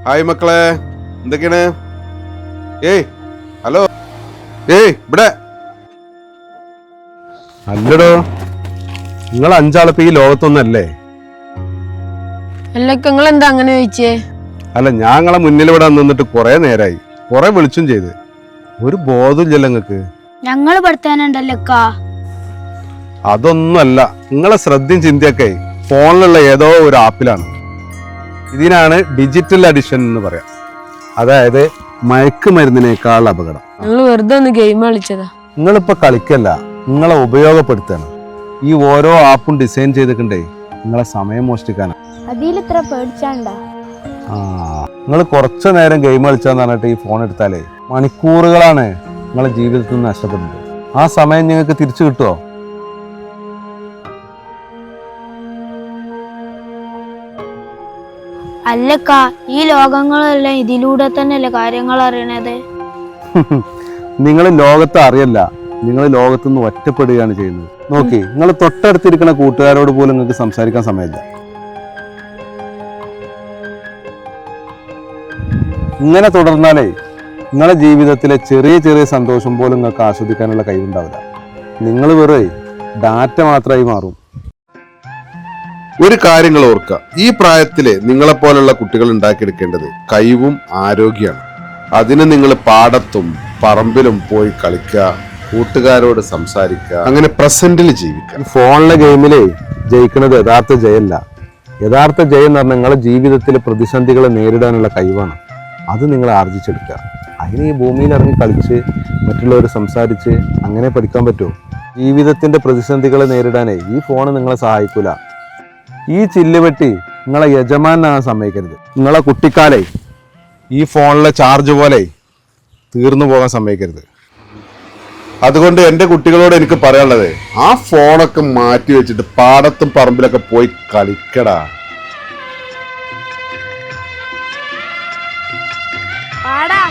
Hi മക്കളെ, എന്തൊക്കെയാണ്? ഏയ് ഹലോ, ഏയ് ഇവിടെ അല്ലടോ, നിങ്ങൾ അഞ്ചാളിപ്പോ ഈ ലോകത്തൊന്നല്ലേ? നിങ്ങൾ എന്താ അങ്ങനെ ചോദിച്ചേ? അല്ല, ഞങ്ങളെ മുന്നിൽ ഇവിടെ നിന്നിട്ട് കുറെ നേരായി, കുറെ വിളിച്ചും ചെയ്ത്, ഒരു ബോധമില്ലല്ലോ നിങ്ങക്ക്. ഞങ്ങള് പഠിത്താനുണ്ടല്ലോ. അതൊന്നുമല്ല, നിങ്ങളെ ശ്രദ്ധയും ചിന്തയൊക്കെ ഫോണിലുള്ള ഏതോ ഒരു ആപ്പിലാണ്. ഇതിനാണ് ഡിജിറ്റൽ അഡിഷൻ എന്ന് പറയാം. അതായത് മയക്കുമരുന്നിനേക്കാൾ അപകടം. ഞങ്ങൾ വെറുതെ ഒന്ന് ഗെയിം കളിച്ചതാ. നിങ്ങളിപ്പോ കളിക്കല്ല, നിങ്ങളെ ഉപയോഗപ്പെടുത്തണം. ഈ ഓരോ ആപ്പും ഡിസൈൻ ചെയ്തിട്ടുണ്ടേ നിങ്ങളെ സമയം മോഷ്ടിക്കാനാണ്. അതിലിത്ര പേടിച്ചാണ്ടാ? നിങ്ങൾ കുറച്ചു നേരം ഗെയിം കളിച്ചാന്ന് പറഞ്ഞിട്ട് ഈ ഫോൺ എടുത്താലേ മണിക്കൂറുകളാണ് നിങ്ങളെ ജീവിതത്തിൽ നിന്ന് നഷ്ടപ്പെടുന്നത്. ആ സമയം നിങ്ങൾക്ക് തിരിച്ചു കിട്ടുമോ? അല്ലക്ക, ഈ ലോകങ്ങളെല്ലാം ഇതിലൂടെ തന്നെയല്ലേ കാര്യങ്ങൾ അറിയണത്. നിങ്ങൾ ലോകത്തെ അറിയല്ല, നിങ്ങൾ ലോകത്തുനിന്ന് ഒറ്റപ്പെടുകയാണ് ചെയ്യുന്നത്. നോക്കി, നിങ്ങൾ തൊട്ടടുത്തിരിക്കുന്ന കൂട്ടുകാരോട് പോലും നിങ്ങൾക്ക് സംസാരിക്കാൻ സമയമില്ല. ഇങ്ങനെ തുടർന്നാലേ നിങ്ങളെ ജീവിതത്തിലെ ചെറിയ ചെറിയ സന്തോഷം പോലും നിങ്ങൾക്ക് ആസ്വദിക്കാനുള്ള കഴിവുണ്ടാവില്ല. നിങ്ങൾ വെറുതെ ഡാറ്റ മാത്രമായി മാറും. ഒരു കാര്യങ്ങൾ ഓർക്കുക, ഈ പ്രായത്തില് നിങ്ങളെപ്പോലുള്ള കുട്ടികൾ ഉണ്ടാക്കിയെടുക്കേണ്ടത് കഴിവും ആരോഗ്യമാണ്. അതിന് നിങ്ങൾ പാടത്തും പറമ്പിലും പോയി കളിക്കുക, കൂട്ടുകാരോട് സംസാരിക്കുക, അങ്ങനെ പ്രസന്റിൽ ജീവിക്കുക. ഫോണിലെ ഗെയിമില് ജയിക്കുന്നത് യഥാർത്ഥ ജയമല്ല. യഥാർത്ഥ ജയം എന്ന് പറഞ്ഞാൽ നിങ്ങളുടെ ജീവിതത്തിലെ പ്രതിസന്ധികളെ നേരിടാനുള്ള കഴിവാണ്. അത് നിങ്ങൾ ആർജിച്ചെടുക്കുക. അതിന് ഈ ഭൂമിയിൽ ഇറങ്ങി കളിച്ച് മറ്റുള്ളവർ സംസാരിച്ച് അങ്ങനെ പഠിക്കാൻ പറ്റുമോ? ജീവിതത്തിന്റെ പ്രതിസന്ധികളെ നേരിടാനേ ഈ ഫോൺ നിങ്ങളെ സഹായിക്കൂല. ഈ ചില്ലുവെട്ടി നിങ്ങളെ യജമാനാകാൻ സമ്മതിക്കരുത്. നിങ്ങളെ കുട്ടിക്കാലേ ഈ ഫോണിലെ ചാർജ് പോലെ തീർന്നു പോകാൻ സമ്മതിക്കരുത്. അതുകൊണ്ട് എൻ്റെ കുട്ടികളോട് എനിക്ക് പറയാനുള്ളത്, ആ ഫോണൊക്കെ മാറ്റി വെച്ചിട്ട് പാടത്തും പറമ്പിലൊക്കെ പോയി കളിക്കടാ. പാടാ